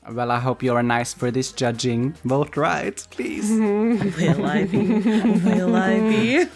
Well, I hope you are nice for this judging. Vote right, please. Will I be? Will I be?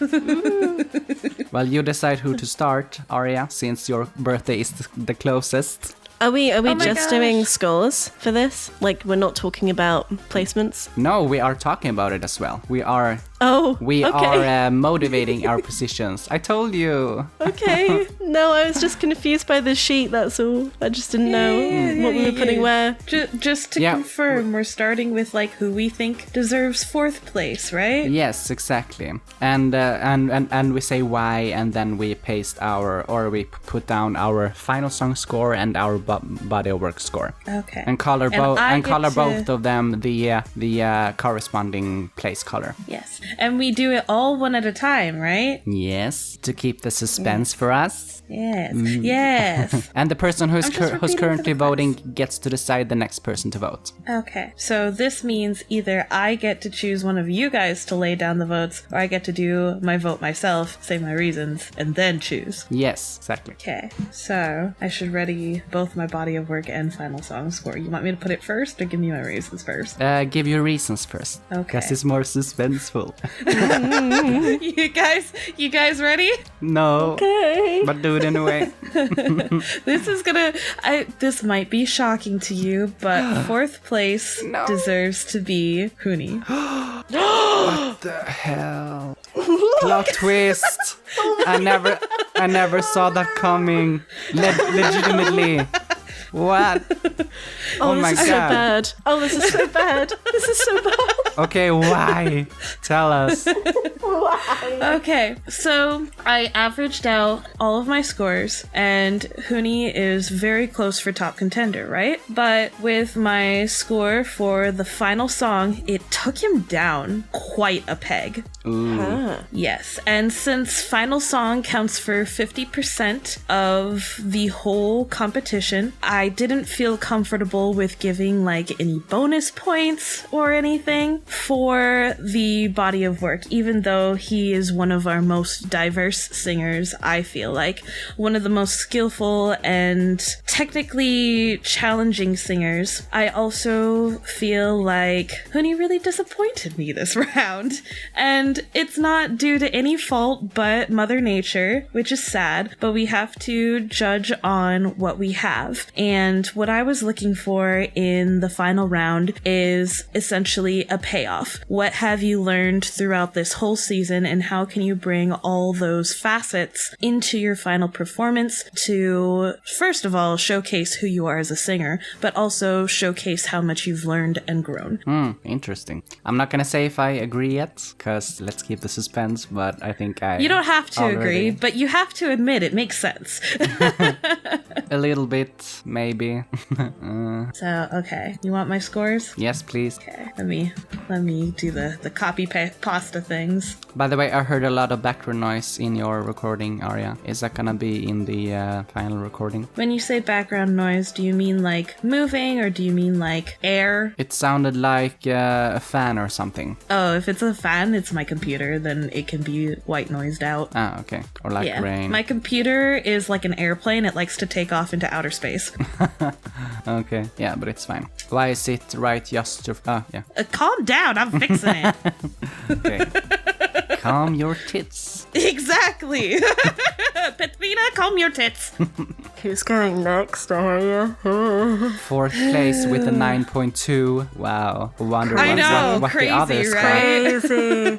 Well, you decide who to start, Aria, since your birthday is the closest. Are we just gosh. doing scores for this? Like, we're not talking about placements? No, we are talking about it as well. We are Okay. Motivating our positions. I told you. Okay. No, I was just confused by the sheet, that's all. I just didn't know what we were putting where. Just to confirm, we're starting with like who we think deserves 4th place, right? Yes, exactly. And we say why, and then we paste we put down our final song score and our body of work score. Okay. And color both of them the corresponding place color. Yes. And we do it all one at a time, right? Yes, to keep the suspense for us. Yes. Yes. And the person who's repeating currently for the voting gets to decide the next person to vote. Okay. So this means either I get to choose one of you guys to lay down the votes, or I get to do my vote myself, say my reasons, and then choose. Yes, exactly. Okay. So I should ready both my body of work and final song score. You want me to put it first, or give me my reasons first? Give your reasons first. Okay. Because it's more suspenseful. You guys ready? No. Okay. But do it anyway. This might be shocking to you, but 4th place deserves to be Huni. What the hell? Plot twist. I never saw that coming. Legitimately. What? Oh my this is god. so bad. Oh, this is so bad. This is so bad. Okay, why? Tell us. Okay, so I averaged out all of my scores, and Huni is very close for top contender, right? But with my score for the final song, it took him down quite a peg. Ooh. Huh. Yes, and since final song counts for 50% of the whole competition, I didn't feel comfortable with giving like any bonus points or anything for the body of work, even though he is one of our most diverse singers. I feel like one of the most skillful and technically challenging singers. I also feel like Huni really disappointed me this round, and it's not due to any fault but Mother Nature, which is sad, but we have to judge on what we have. And what I was looking for in the final round is essentially a payoff. What have you learned throughout this whole season, and how can you bring all those facets into your final performance to, first of all, showcase who you are as a singer, but also showcase how much you've learned and grown. Interesting. I'm not gonna say if I agree yet, because let's keep the suspense, but I think You don't have to agree, but you have to admit it makes sense. A little bit, maybe. So, okay. You want my scores? Yes, please. Okay. Let me do the copy pasta things. By the way, I heard a lot of background noise in your recording, Aria. Is that gonna be in the final recording? When you say background noise, do you mean like moving, or do you mean like air? It sounded like a fan or something. Oh, if it's a fan, it's my computer, then it can be white noised out. Ah, okay. Or like rain. My computer is like an airplane. It likes to take off into outer space. Okay. Yeah, but it's fine. Why is it right just to... Ah, yeah. Calm down, I'm fixing it. Okay. Calm your tits. Exactly. Petrina, calm your tits. Who's going next, Aria? 4th place with a 9.2. Wow. Wonder I know, what crazy, the others got. Crazy.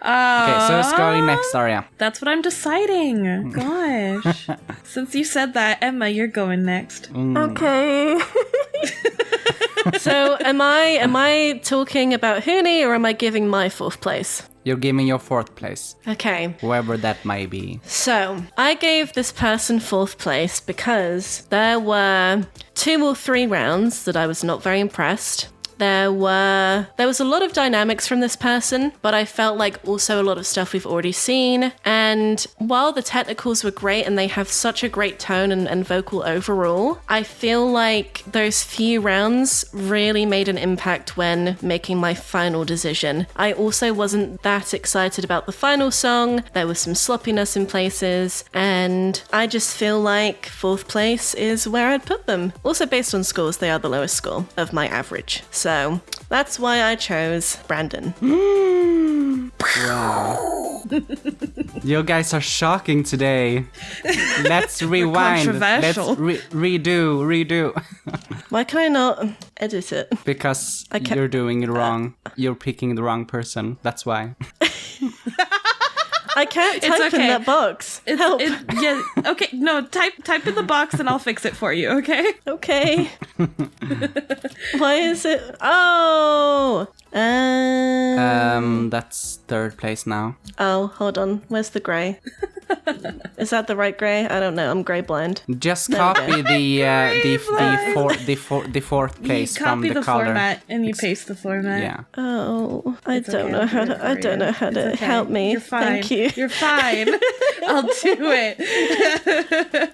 Okay, so who's going next, Aria? That's what I'm deciding. Gosh. Since you said that, Emma, you're going next. Okay. So am I talking about Huni, or am I giving my 4th place? You're giving your 4th place, Okay. whoever that may be. So I gave this person 4th place because there were 2 or 3 rounds that I was not very impressed There was a lot of dynamics from this person, but I felt like also a lot of stuff we've already seen. And while the technicals were great and they have such a great tone and vocal overall, I feel like those few rounds really made an impact when making my final decision. I also wasn't that excited about the final song. There was some sloppiness in places, and I just feel like 4th place is where I'd put them. Also, based on scores, they are the lowest score of my average. So that's why I chose Brandon. Wow. You guys are shocking today. Let's rewind. Let's Controversial. redo. Why can I not edit it? Because you're doing it wrong. You're picking the wrong person. That's why. I can't type in that box. Help. Yeah. Okay. No. Type in the box and I'll fix it for you. Okay. Okay. Why is it? Oh. That's 3rd place now. Oh, hold on. Where's the grey? Is that the right grey? I don't know. I'm grey blind. Just copy the 4th place You from copy the the color. format and you paste the format. Yeah. Oh, I It's don't okay, know I'll how do it to. I for don't you. know how to It's okay. help me. You're fine. Thank you. You're fine. I'll do it.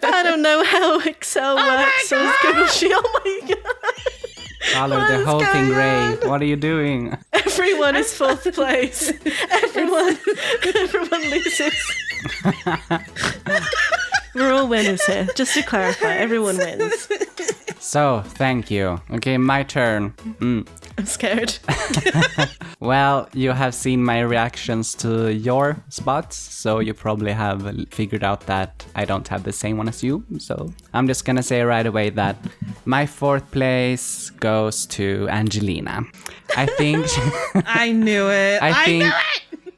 I don't know how Excel works. So it's Google Sheet. Oh my god. Color What the is whole thing going gray. on? What are you doing? Everyone is 4th place. Everyone loses. We're all winners here. Just to clarify, everyone wins. So, thank you. Okay, my turn. I'm scared. Well, you have seen my reactions to your spots, so you probably have figured out that I don't have the same one as you. So I'm just gonna say right away that my 4th place goes to Angelina. I think... I knew it. I knew it.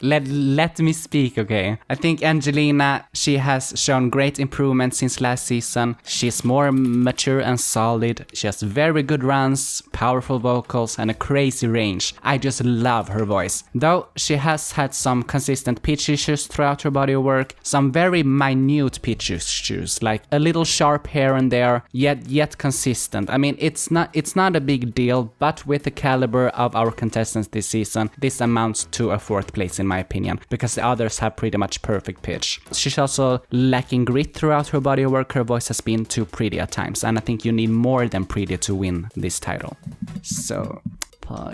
Let me speak, okay? I think Angelina, she has shown great improvement since last season. She's more mature and solid. She has very good runs, powerful vocals, and a crazy range. I just love her voice. Though she has had some consistent pitch issues throughout her body of work, some very minute pitch issues, like a little sharp here and there, yet consistent. I mean, it's not a big deal, but with the caliber of our contestants this season, this amounts to a 4th place in my opinion, because the others have pretty much perfect pitch. She's also lacking grit throughout her body of work. Her voice has been too pretty at times, and I think you need more than pretty to win this title. So, So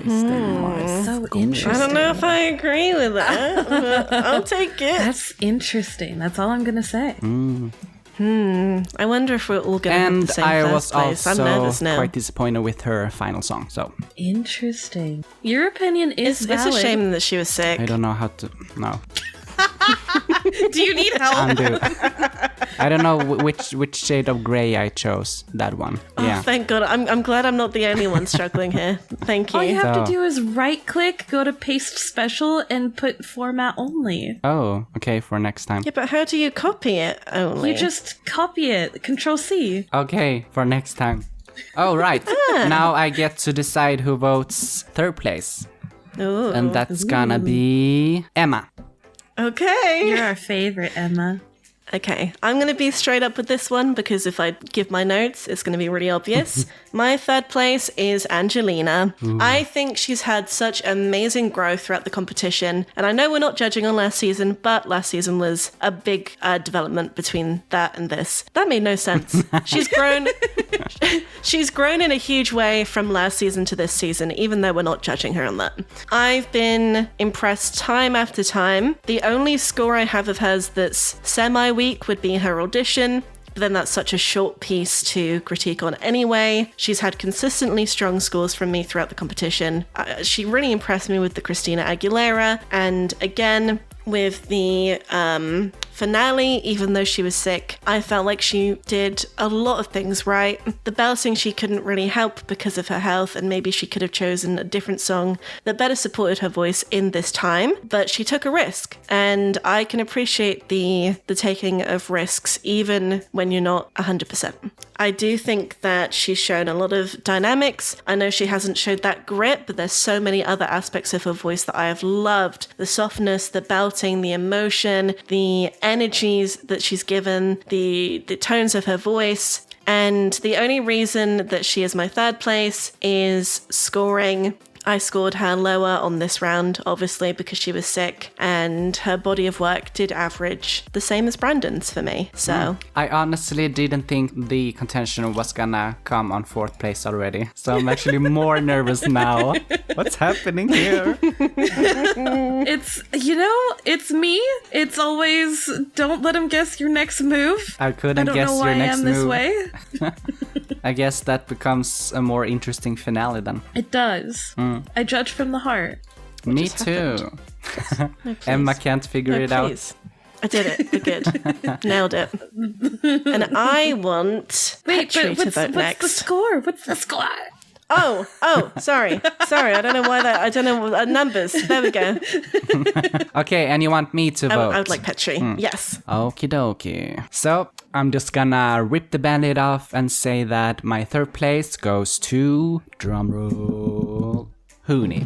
interesting. I don't know if I agree with that, but I'll take it. That's interesting. That's all I'm gonna say. I wonder if we're all going to have And the same I first was place. I'm also nervous now. quite disappointed with her final song, so Interesting. Your opinion is It's a valid. shame that she was sick. I don't know how to... No. Do you need help? Undo. I don't know which shade of grey I chose. That one. Oh, Yeah. thank God. I'm glad I'm not the only one struggling here. Thank you. All you have So- to do is right click, go to paste special, and put format only. Oh, okay, for next time. Yeah, but how do you copy it only? You just copy it. Control C. Okay, for next time. Oh, right. Now I get to decide who votes 3rd place. Ooh. And that's gonna be Emma. Okay. You're our favorite, Emma. Okay, I'm going to be straight up with this one because if I give my notes, it's going to be really obvious. My 3rd place is Angelina. I think she's had such amazing growth throughout the competition. And I know we're not judging on last season, but last season was a big development between that and this. That made no sense. She's grown. She's grown in a huge way from last season to this season, even though we're not judging her on that. I've been impressed time after time. The only score I have of hers that's semi-weak would be her audition. But then that's such a short piece to critique on anyway. She's had consistently strong scores from me throughout the competition. She really impressed me with the Christina Aguilera. And again, with the finale, even though she was sick, I felt like she did a lot of things right. The belting she couldn't really help because of her health, and maybe she could have chosen a different song that better supported her voice in this time, but she took a risk, and I can appreciate the taking of risks even when you're not 100%. I do think that she's shown a lot of dynamics. I know she hasn't showed that grit, but there's so many other aspects of her voice that I have loved. The softness, the belting, the emotion, the energies that she's given, the tones of her voice. And the only reason that she is my third place is scoring. I scored her lower on this round, obviously, because she was sick, and her body of work did average the same as Brandon's for me, so... I honestly didn't think the contention was gonna come on 4th place already, so I'm actually more nervous now. What's happening here? It's me. It's always, don't let him guess your next move. I couldn't guess your next move. I don't know why I am this way. I guess that becomes a more interesting finale then. It does. I judge from the heart. Me too. No, Emma can't figure it out. I did it. We're good. Nailed it. And I want Petri to vote next. What's the score? What's the score? Oh, sorry. I don't know why that. I don't know numbers. There we go. Okay, and you want me to vote? I would like Petri. Yes. Okie dokie. So I'm just gonna rip the band-aid off and say that my 3rd place goes to, drumroll, Huni.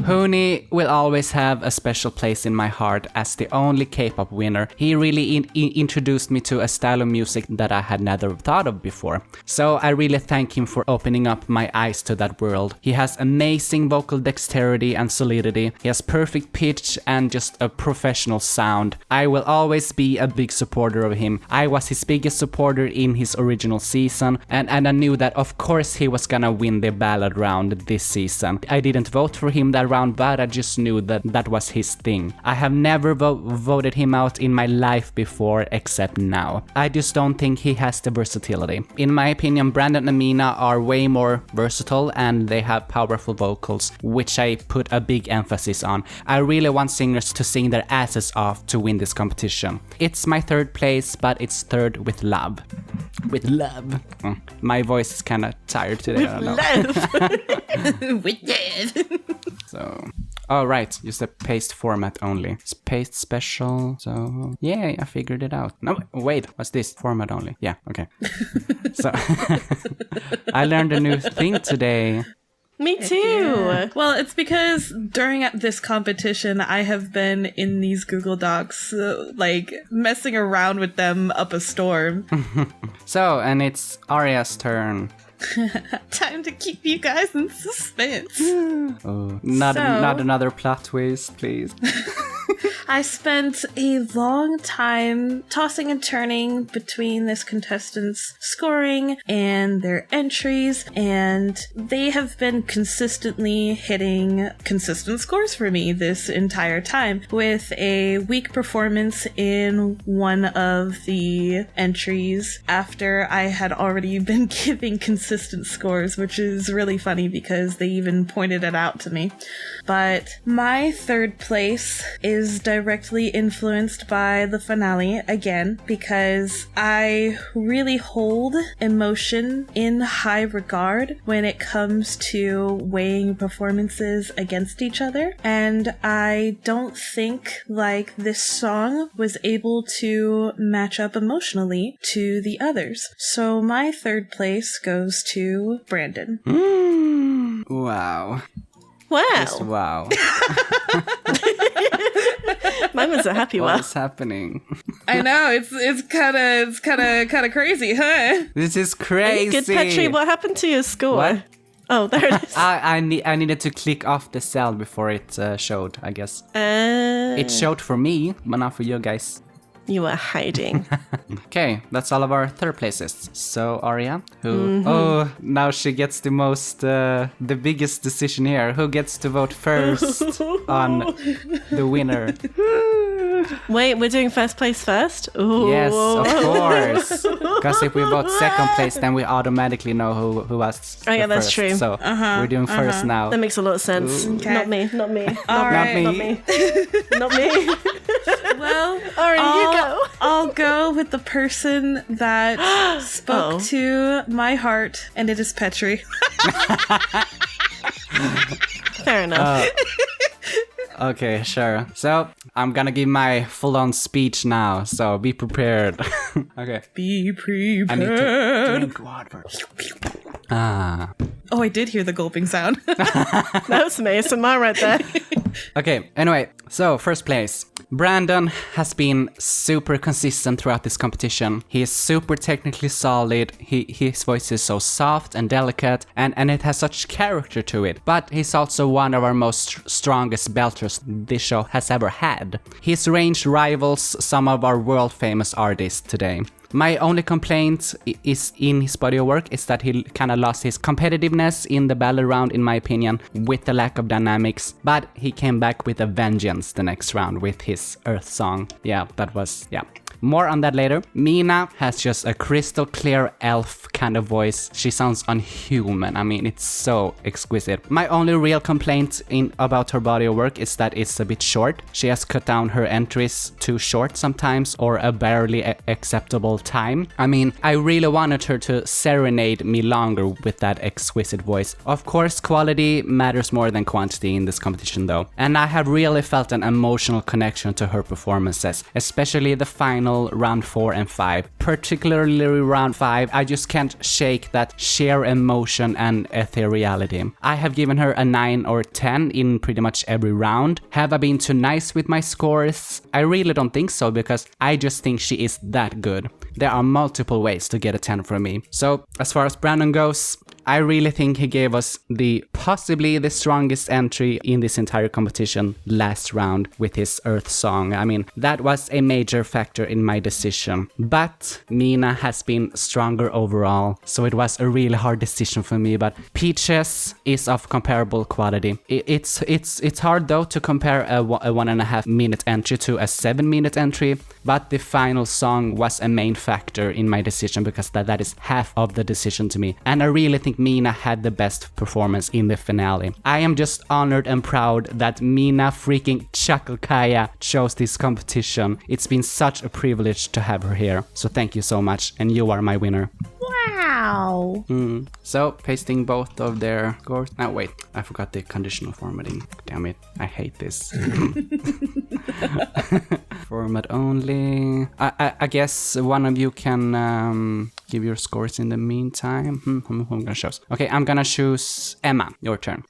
Huni will always have a special place in my heart as the only K-pop winner. He really introduced me to a style of music that I had never thought of before. So I really thank him for opening up my eyes to that world. He has amazing vocal dexterity and solidity. He has perfect pitch and just a professional sound. I will always be a big supporter of him. I was his biggest supporter in his original season, and I knew that of course he was gonna win the ballad round this season. I didn't vote for him that round, but I just knew that that was his thing. I have never voted him out in my life before except now. I just don't think he has the versatility. In my opinion, Brandon and Amina are way more versatile and they have powerful vocals, which I put a big emphasis on. I really want singers to sing their asses off to win this competition. It's my 3rd place, but it's 3rd with love. With love. My voice is kind of tired today. I don't know. With love. So, oh right, use the paste format only. It's paste special, so yeah, I figured it out. No, wait, what's this? Format only. Yeah, okay. So, I learned a new thing today. Me too. Yeah. Well, it's because during this competition, I have been in these Google Docs, messing around with them up a storm. So, and it's Aria's turn. Time to keep you guys in suspense. Oh, not another plot twist, please. I spent a long time tossing and turning between this contestant's scoring and their entries, and they have been consistently hitting consistent scores for me this entire time, with a weak performance in one of the entries after I had already been giving consistent scores, which is really funny because they even pointed it out to me. But my 3rd place is directly influenced by the finale again, because I really hold emotion in high regard when it comes to weighing performances against each other, and I don't think this song was able to match up emotionally to the others. So my 3rd place goes to Brandon. Wow. Wow. Just wow. Mine was a happy one. What is happening? I know, it's kind of crazy, huh? This is crazy. Good, Petri. What happened to your score? What? Oh, there it is. I needed to click off the cell before it showed, I guess. It showed for me, but not for you guys. You were hiding. Okay, that's all of our 3rd places. So Aria, who... Oh, now she gets the most... the biggest decision here. Who gets to vote first on the winner? Wait, we're doing 1st place first? Ooh. Yes, of course. Because if we vote 2nd place, then we automatically know who was Oh yeah, the that's first. true. So we're doing first now. That makes a lot of sense. Okay. Not me. All Not me. Not me. Well, Ari, you go. I'll go with the person that spoke to my heart, and it is Petri. Fair enough. Okay, sure. So, I'm gonna give my full-on speech now, so be prepared. Okay. Be prepared. I need to drink water. Ah. Oh, I did hear the gulping sound. That was me. Am I right there? Okay, anyway, so first place. Brandon has been super consistent throughout this competition. He is super technically solid. His voice is so soft and delicate, and it has such character to it. But he's also one of our most strongest belters this show has ever had. His range rivals some of our world-famous artists today. My only complaint is in his body of work is that he kind of lost his competitiveness in the battle round, in my opinion, with the lack of dynamics. But he came back with a vengeance the next round with his Earth song. Yeah. More on that later. Mina has just a crystal clear elf kind of voice. She sounds unhuman. I mean, it's so exquisite. My only real complaint about her body of work is that it's a bit short. She has cut down her entries too short sometimes, or a barely acceptable time. I mean, I really wanted her to serenade me longer with that exquisite voice. Of course, quality matters more than quantity in this competition though. And I have really felt an emotional connection to her performances, especially the final round 4 and 5. Particularly round 5, I just can't shake that sheer emotion and ethereality. I have given her a 9 or 10 in pretty much every round. Have I been too nice with my scores? I really don't think so, because I just think she is that good. There are multiple ways to get a 10 from me. So as far as Brandon goes, I really think he gave us possibly the strongest entry in this entire competition last round with his Earth song. I mean, that was a major factor in my decision. But Mina has been stronger overall, so it was a really hard decision for me. But Peaches is of comparable quality. It's hard though to compare a 1.5 minute entry to a 7-minute entry, but the final song was a main factor in my decision, because that is half of the decision to me. And I really think Mina had the best performance in the finale. I am just honored and proud that Mina freaking Chakalkaya chose this competition. It's been such a privilege to have her here. So thank you so much, and you are my winner. Wow. So, pasting both of their scores. Oh, wait, I forgot the conditional formatting. Damn it, I hate this. Format only. I guess one of you can give your scores in the meantime. Who I'm gonna choose? Okay, I'm gonna choose Emma. Your turn.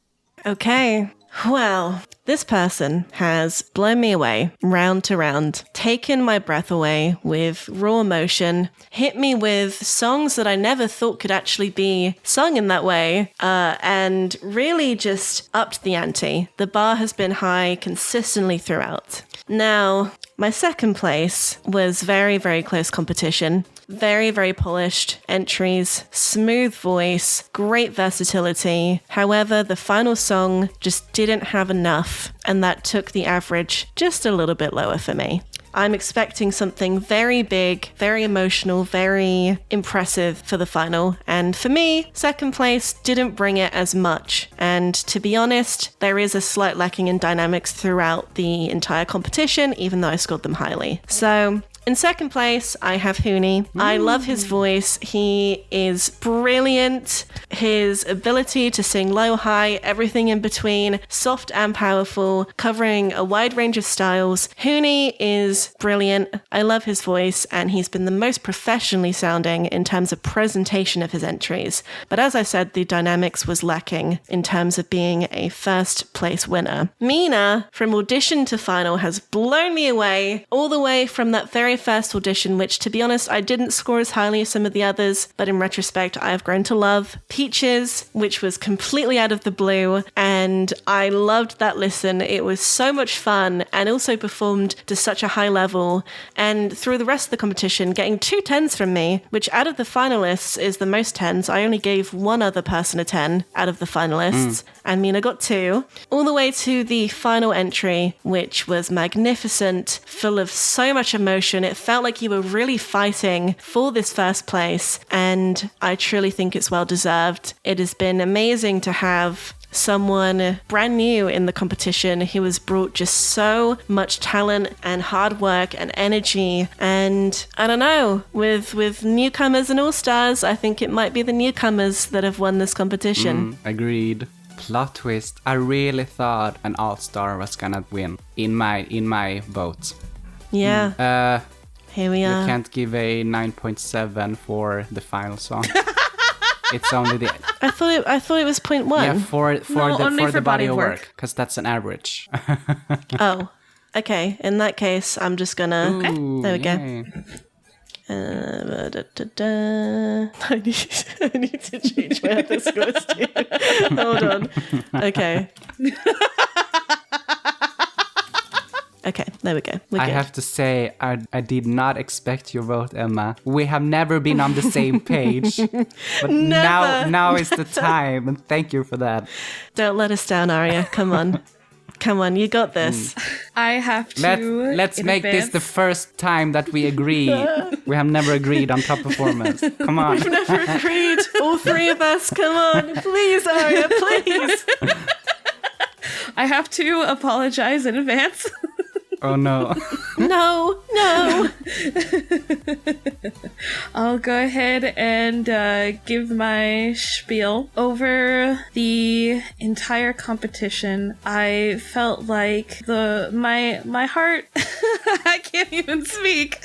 Okay. Well, this person has blown me away round to round, taken my breath away with raw emotion, hit me with songs that I never thought could actually be sung in that way, and really just upped the ante. The bar has been high consistently throughout. Now, my second place was very, very close competition. Very, very polished entries, smooth voice, great versatility. However, the final song just didn't have enough, and that took the average just a little bit lower for me. I'm expecting something very big, very emotional, very impressive for the final. And for me, second place didn't bring it as much. And to be honest, there is a slight lacking in dynamics throughout the entire competition, even though I scored them highly. So in second place, I have Huni. I love his voice. He is brilliant. His ability to sing low, high, everything in between, soft and powerful, covering a wide range of styles. Huni is brilliant. I love his voice, and he's been the most professionally sounding in terms of presentation of his entries. But as I said, the dynamics was lacking in terms of being a first place winner. Mina, from audition to final, has blown me away, all the way from that very first audition, which, to be honest, I didn't score as highly as some of the others, but in retrospect, I have grown to love. Peaches, which was completely out of the blue, and I loved that listen. It was so much fun, and also performed to such a high level. And through the rest of the competition, getting 2 10s from me, which out of the finalists is the most 10s. I only gave one other person a 10 out of the finalists, and Mina got 2. All the way to the final entry, which was magnificent, full of so much emotion. It felt like you were really fighting for this first place, and I truly think it's well deserved. It has been amazing to have someone brand new in the competition who has brought just so much talent and hard work and energy. And I don't know, with newcomers and all-stars, I think it might be the newcomers that have won this competition. Agreed. Plot twist. I really thought an all-star was gonna win in my vote. Yeah. Here we are. You can't give a 9.7 for the final song. It's only the. I thought it was 0.1. Yeah, for the body of work, because that's an average. Oh. Okay, in that case, I'm just gonna... Ooh, there we go. yay. I need to change my other scores too. Hold on. Okay. Okay, there we go. We're I good. have to say, I did not expect your vote, Emma. We have never been on the same page. But now is the time, and thank you for that. Don't let us down, Aria. Come on. Come on, you got this. I have to. Let's in make this the advance- first time that we agree. We have never agreed on top performance. Come on. We've never agreed. All three of us. Come on. Please, Aria, please. I have to apologize in advance. Oh no. No. I'll go ahead and give my spiel. Over the entire competition, I felt like my heart I can't even speak.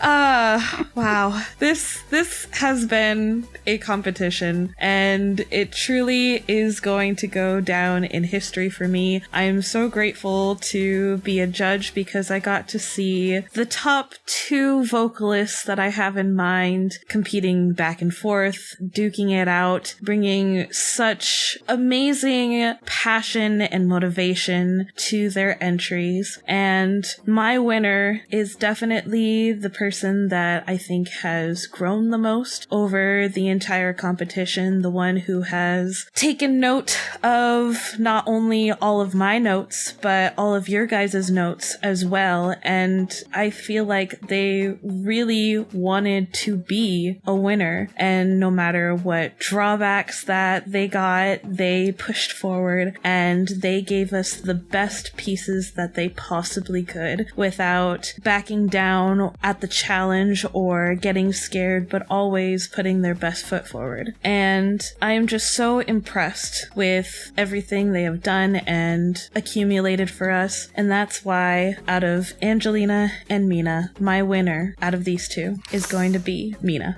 Wow. This has been a competition, and it truly is going to go down in history for me. I am so grateful to be a judge because I got to see the top 2 vocalists that I have in mind competing back and forth, duking it out, bringing such amazing passion and motivation to their entries. And my winner is definitely the person that I think has grown the most over the entire competition, the one who has taken note of not only all of my notes, but all of your guys' notes as well. And I feel like they really wanted to be a winner. And no matter what drawbacks that they got, they pushed forward and they gave us the best pieces that they possibly could without backing down at the challenge or getting scared, but always putting their best foot forward. And I am just so impressed with everything they have done and accumulated for us. And that's why out of Angelina and Mina, my winner out of these 2 is going to be Mina.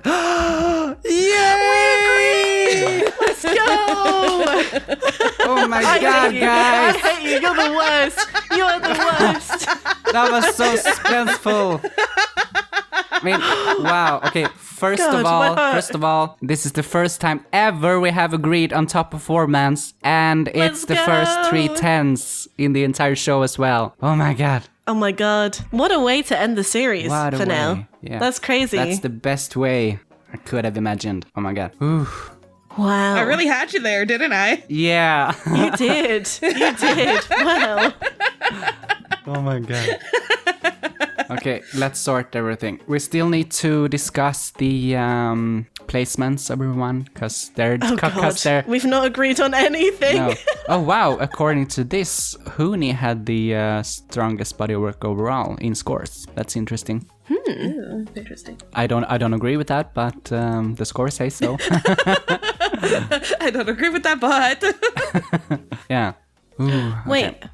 Yay! Let's go! Oh my god, I guys! hate you. You're the worst. You're the worst. That was so suspenseful. I mean, wow. Okay, first God, of all, this is the first time ever we have agreed on top performance, and it's the first 3 10s in the entire show as well. Oh my god. Oh my god. What a way to end the series What a for now. way. Yeah. That's crazy. That's the best way I could have imagined. Oh my god. Ooh. Wow. I really had you there, didn't I? Yeah. You did. You did. Wow. Oh my god. Okay, let's sort everything. We still need to discuss the placements, everyone, because they're... Oh god. We've not agreed on anything. No. Oh wow, according to this, Huni had the strongest bodywork overall in scores. That's interesting. Ooh, interesting. I don't agree with that, but the scores say so. I don't agree with that, but... Yeah. Ooh, Wait. okay.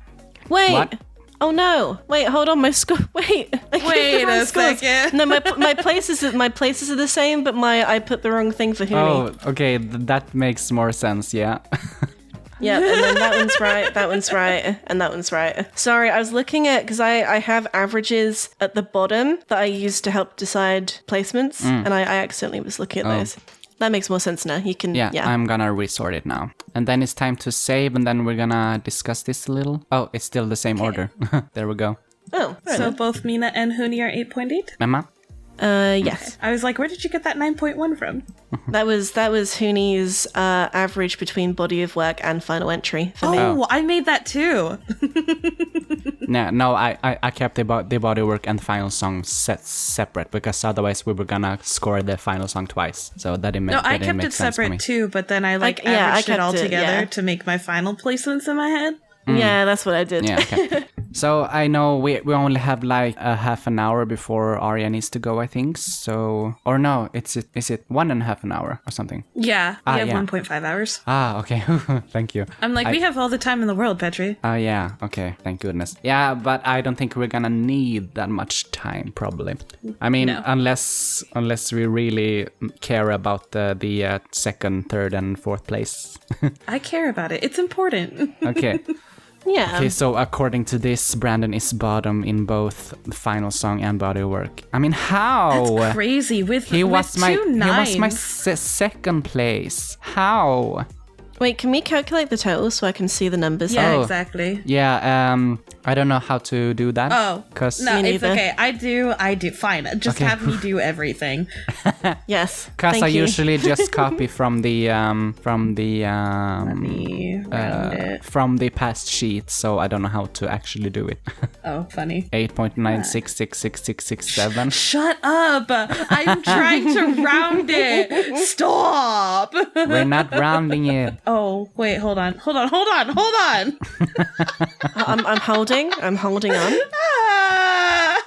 Wait. What? Oh no! Wait, hold on. My score. Wait. I keep Wait the wrong a scores. second. No, my places are the same, but I put the wrong thing for Huni. Oh, okay, that makes more sense, yeah. Yeah, and then that one's right, that one's right, and that one's right. Sorry, I was looking at, because I have averages at the bottom that I use to help decide placements, and I accidentally was looking at those. That makes more sense now. You can, Yeah, I'm gonna resort it now. And then it's time to save, and then we're gonna discuss this a little. Oh, it's still the same order. There we go. Oh, So both Mina and Huni are 8.8? Emma? yes. I was like, where did you get that 9.1 from? That was Huni's average between body of work and final entry for me. Oh, I made that too. No, I kept the body work and the final song separate, because otherwise we were gonna score the final song twice. So that didn't make No, I didn't kept make it sense for me. separate too, but then I I averaged it kept all it, together yeah. to make my final placements in my head. Yeah, that's what I did. Yeah, okay. So I know we only have like a half an hour before Aria needs to go, I think. So, or no, is it 1.5 an hour or something? Yeah, we have yeah. 1.5 hours. Ah, okay. Thank you. I'm like, we have all the time in the world, Petri. Oh, yeah. Okay. Thank goodness. Yeah, but I don't think we're gonna need that much time, probably. I mean, No. unless we really care about the second, third, and fourth place. I care about it. It's important. Okay. Yeah. Okay, so according to this, Brandon is bottom in both the final song and body work. I mean, how? That's crazy. He was my nines. second place. How? Wait, can we calculate the total so I can see the numbers? Yeah, Oh. exactly. Yeah, I don't know how to do that. Oh, Cause no, Me it's neither. okay. I do. Fine. Just Okay. have me do everything. Yes. Cause Thank I you. usually just copy from the Let me round it. from the past sheet, so I don't know how to actually do it. Oh, funny. 8.96666667. Shut up! I'm trying to round it. Stop. We're not rounding it. Oh, wait. Hold on. I'm holding on. Ah,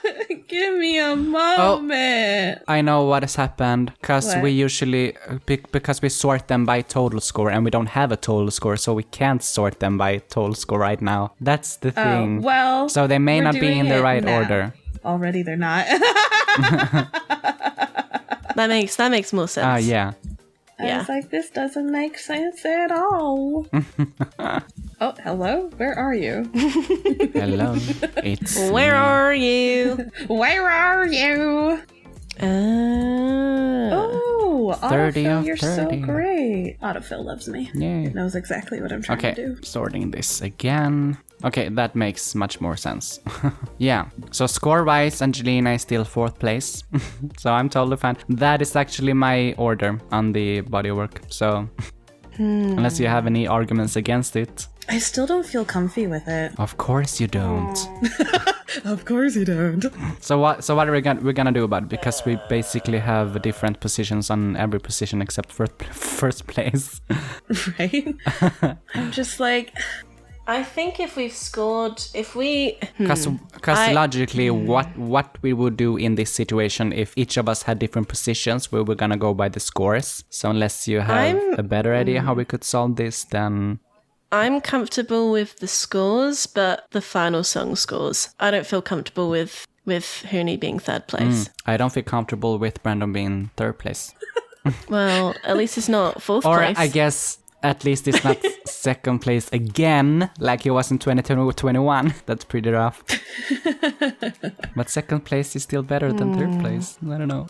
give me a moment. I know what has happened, because What? we usually, because we sort them by total score, and we don't have a total score, so we can't sort them by total score right now. That's the thing. Well, So they may we're not be doing in the it right now. order. Already, they're not. That makes more sense. Ah, yeah. I Yeah. was like, this doesn't make sense at all. Oh, hello? Where are you? Hello. It's Where me. are you? Where are you? Oh, 30 autofill, of you're 30. so great. Autofill loves me. Yay. Knows exactly what I'm trying Okay, to do. sorting this again. Okay, that makes much more sense. Yeah, so score-wise, Angelina is still 4th place. So I'm totally fine. That is actually my order on the bodywork. So unless you have any arguments against it. I still don't feel comfy with it. Of course you don't. Of course you don't. So what are we're gonna do about it? Because we basically have different positions on every position except for first place. Right? I'm just like, I think if we've scored, Because logically, what we would do in this situation if each of us had different positions, we were gonna go by the scores. So unless you have a better idea how we could solve this, then I'm comfortable with the scores, but the final song scores, I don't feel comfortable with Hooney being 3rd place. I don't feel comfortable with Brandon being 3rd place. Well, at least it's not 4th Or place. I guess at least it's not 2nd place again, like he was in 2021. That's pretty rough. But 2nd place is still better than 3rd place. I don't know.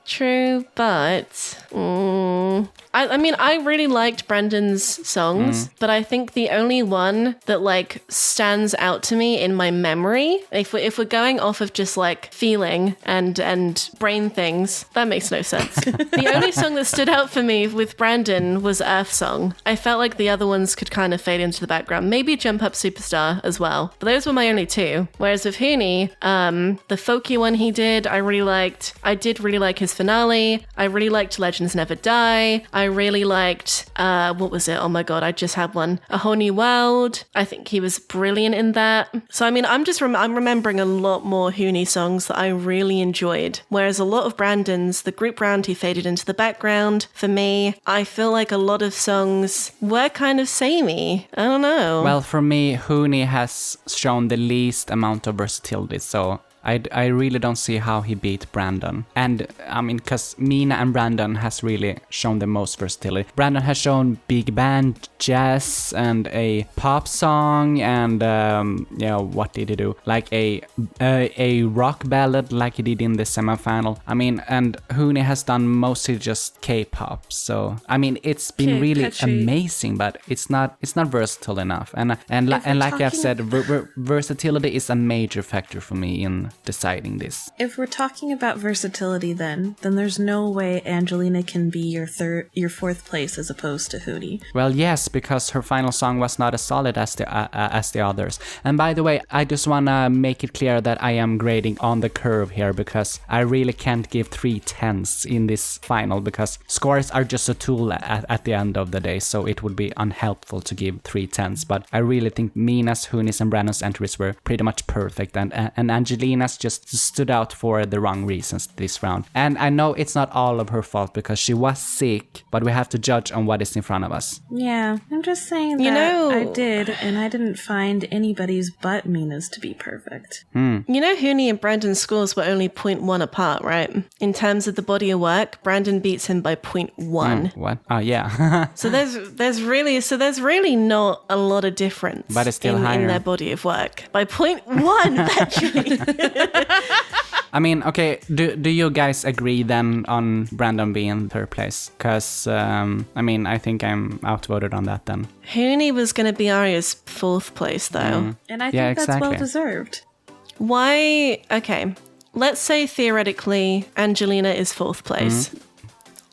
True, but I mean, I really liked Brandon's songs, but I think the only one that like stands out to me in my memory, if we're going off of just like feeling and brain things, that makes no sense. The only song that stood out for me with Brandon was Earth Song. I felt like the other ones could kind of fade into the background. Maybe Jump Up Superstar as well, but those were my only two. Whereas with Hooney, the folky one he did, I really liked. I did really like his finale. I really liked Legends Never Die. I really liked, what was it? Oh my God, I just had one. A Whole New World. I think he was brilliant in that. So, I mean, I'm remembering a lot more Hooney songs that I really enjoyed. Whereas a lot of Brandon's, the group round, he faded into the background. For me, I feel like a lot of songs were kind of samey. I don't know. Well, for me, Hooney has shown the least amount of versatility, so I really don't see how he beat Brandon. And I mean, because Mina and Brandon has really shown the most versatility. Brandon has shown big band, jazz, and a pop song, and what did he do? Like a rock ballad, like he did in the semifinal. I mean, and Hooney has done mostly just K-pop. So I mean, it's been really catchy. amazing, but it's not versatile enough. And like I've said, versatility is a major factor for me in deciding this. if we're talking about versatility, then there's no way Angelina can be your 4th place as opposed to Hooney. Well, yes, because her final song was not as solid as the others. And by the way, I just wanna make it clear that I am grading on the curve here, because I really can't give 3 10s in this final, because scores are just a tool at the end of the day, so it would be unhelpful to give 3 10s. But I really think Mina's, Hooney's, and Brandon's entries were pretty much perfect, and Angelina's Angelina's just stood out for the wrong reasons this round. And I know it's not all of her fault because she was sick, but we have to judge on what is in front of us. Yeah, I'm just saying that I did, and I didn't find anybody's but Mina's to be perfect. You know, Hooni and Brandon's scores were only 0.1 apart, right? In terms of the body of work, Brandon beats him by 0.1. What? Oh, yeah. So there's really not a lot of difference, But it's still higher in their body of work by 0.1. Actually, I mean, okay, do you guys agree then on Brandon being third place? Because, I mean, I think I'm outvoted on that then. Hooni was going to be Aria's 4th place, though. And I think that's well deserved. Why? Okay, let's say theoretically Angelina is 4th place.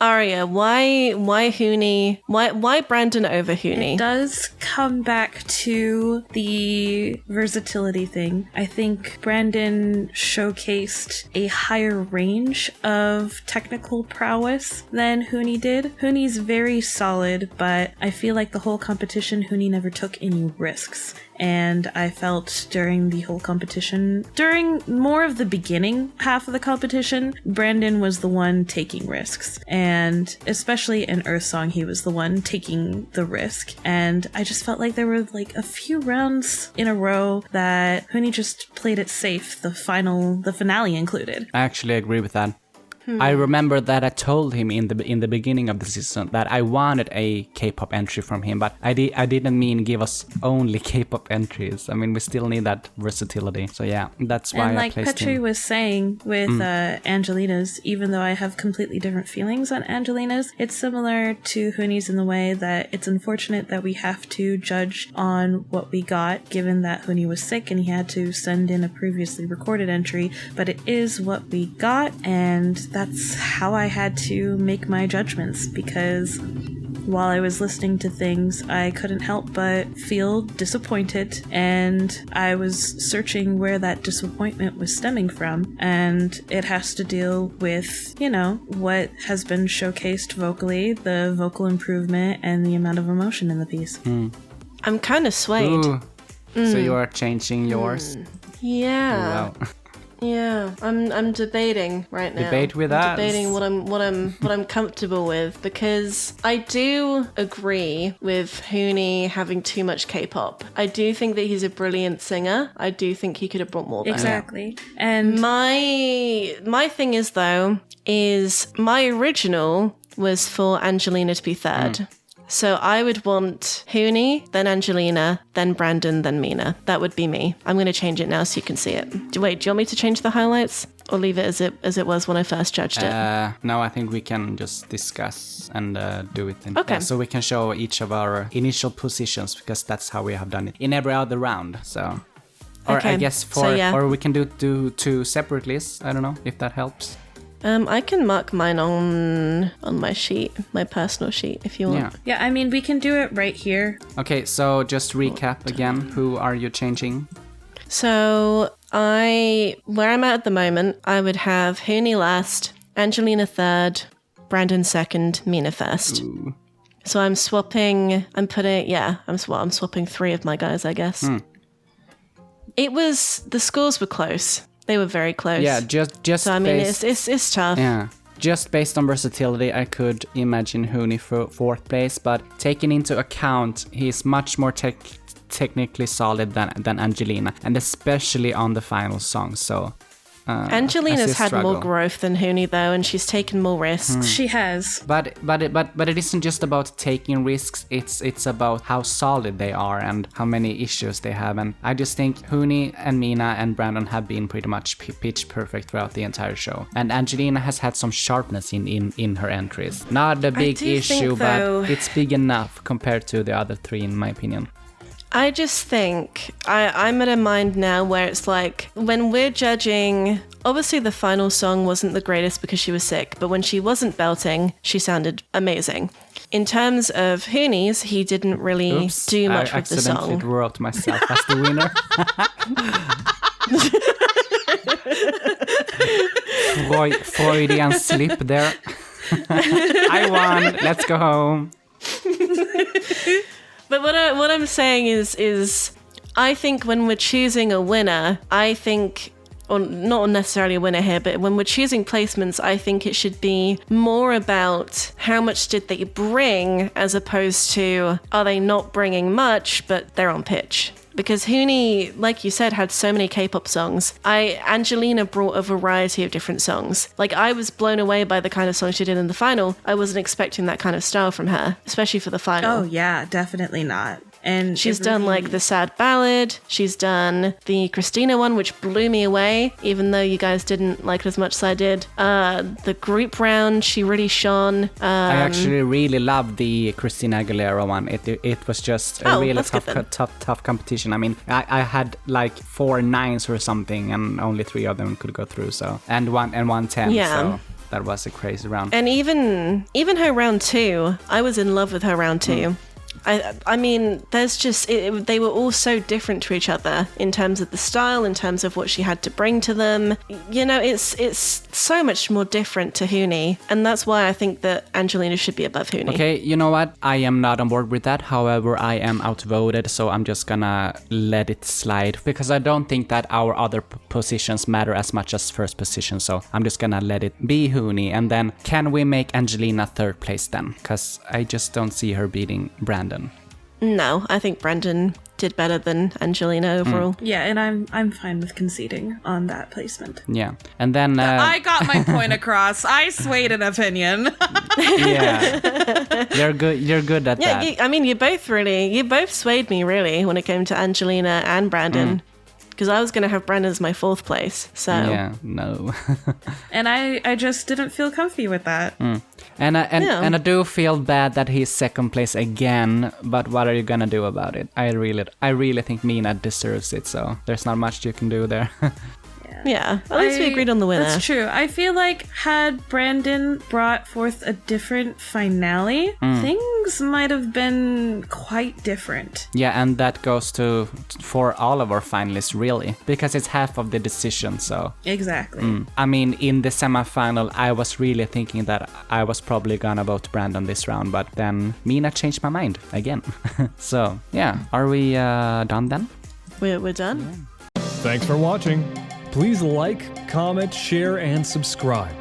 Aria, why Hooni? Why Brandon over Hooni? It does come back to the versatility thing. I think Brandon showcased a higher range of technical prowess than Hooni did. Hooni's very solid, but I feel like the whole competition, Hooni never took any risks. And I felt during the whole competition, during more of the beginning half of the competition, Brandon was the one taking risks. And especially in Earth Song, he was the one taking the risk. And I just felt like there were like a few rounds in a row that Hooni just played it safe, the finale included. I actually agree with that. I remember that I told him in the beginning of the season that I wanted a K-pop entry from him, but I didn't mean give us only K-pop entries. I mean, we still need that versatility. So yeah, that's why I placed him. And like Petri was saying with Angelina's, even though I have completely different feelings on Angelina's, it's similar to Hooni's in the way that it's unfortunate that we have to judge on what we got, given that Hooni was sick and he had to send in a previously recorded entry, but it is what we got, and that's how I had to make my judgments, because while I was listening to things, I couldn't help but feel disappointed, and I was searching where that disappointment was stemming from, and it has to deal with, you know, what has been showcased vocally, the vocal improvement, and the amount of emotion in the piece. I'm kind of swayed. Ooh. So you are changing yours? Yeah. Wow. Yeah, I'm debating right now. Debate with us. Debating what I'm comfortable with, because I do agree with Hooni having too much K-pop. I do think that he's a brilliant singer. I do think he could have brought more. Exactly. And my thing is though, is my original was for Angelina to be third. So I would want Hooni, then Angelina, then Brandon, then Mina. That would be me. I'm going to change it now so you can see it. Wait, do you want me to change the highlights? Or leave it as it was when I first judged it? No, I think we can just discuss and do it. Okay. So we can show each of our initial positions, because that's how we have done it in every other round. So, or okay. I guess or we can do two separate lists. I don't know if that helps. I can mark mine on my sheet, my personal sheet, if you want. Yeah, I mean, we can do it right here. Okay, so just recap again. Who are you changing? So where I'm at the moment, I would have Hooni last, Angelina third, Brandon second, Mina first. Ooh. So I'm swapping 3 of my guys, I guess. The scores were close. They were very close. Yeah, just. So I mean, it's tough. Yeah, just based on versatility, I could imagine Hooni for 4th place, but taking into account he's much more technically solid than Angelina, and especially on the final song. So Angelina's had more growth than Hooni though, and she's taken more risks. She has. But it isn't just about taking risks. It's about how solid they are and how many issues they have. And I just think Hooni and Mina and Brandon have been pretty much pitch perfect throughout the entire show. And Angelina has had some sharpness in her entries. Not a big issue, but it's big enough compared to the other 3, in my opinion. I just think I'm at a mind now where it's like, when we're judging, obviously the final song wasn't the greatest because she was sick, but when she wasn't belting, she sounded amazing. In terms of Hooni's, he didn't really do much with the song. I accidentally wrote myself as the winner. Freudian slip there. I won. Let's go home. But what I'm saying is I think when we're choosing a winner, I think or not necessarily a winner here, but when we're choosing placements, I think it should be more about how much did they bring as opposed to are they not bringing much, but they're on pitch. Because Huni, like you said, had so many K-pop songs. Angelina brought a variety of different songs. Like, I was blown away by the kind of song she did in the final. I wasn't expecting that kind of style from her, especially for the final. Oh, yeah, definitely not. And she's done like the sad ballad. She's done the Christina one, which blew me away, even though you guys didn't like it as much as I did. The group round, she really shone. I actually really loved the Christina Aguilera one. It was just a really tough competition. I mean, I had like 4 9s or something, and only 3 of them could go through. So and one 10. Yeah. So that was a crazy round. And even her round 2, I was in love with her round 2. I mean, there's just, they were all so different to each other in terms of the style, in terms of what she had to bring to them. You know, it's so much more different to Huni, and that's why I think that Angelina should be above Huni. Okay, you know what? I am not on board with that. However, I am outvoted, so I'm just gonna let it slide because I don't think that our other positions matter as much as first position, so I'm just gonna let it be Huni. And then, can we make Angelina 3rd place then? Because I just don't see her beating Brandon. No, I think Brandon did better than Angelina overall. Yeah, and I'm fine with conceding on that placement. Yeah, and then I got my point across. I swayed an opinion. Yeah, you're good at that. Yeah, I mean, you both swayed me really when it came to Angelina and Brandon. Because I was going to have Brandon as my 4th place, so... Yeah, no. And I just didn't feel comfy with that. And I do feel bad that he's 2nd place again, but what are you gonna do about it? I really think Mina deserves it, so there's not much you can do there. Yeah, at least we agreed on the winner. That's true. I feel like had Brandon brought forth a different finale, things might have been quite different. Yeah, and that goes for all of our finalists, really, because it's half of the decision, so... Exactly. I mean, in the semifinal, I was really thinking that I was probably gonna vote Brandon this round, but then Mina changed my mind again. So, yeah, are we done then? We're done. Thanks for watching. Please like, comment, share, and subscribe.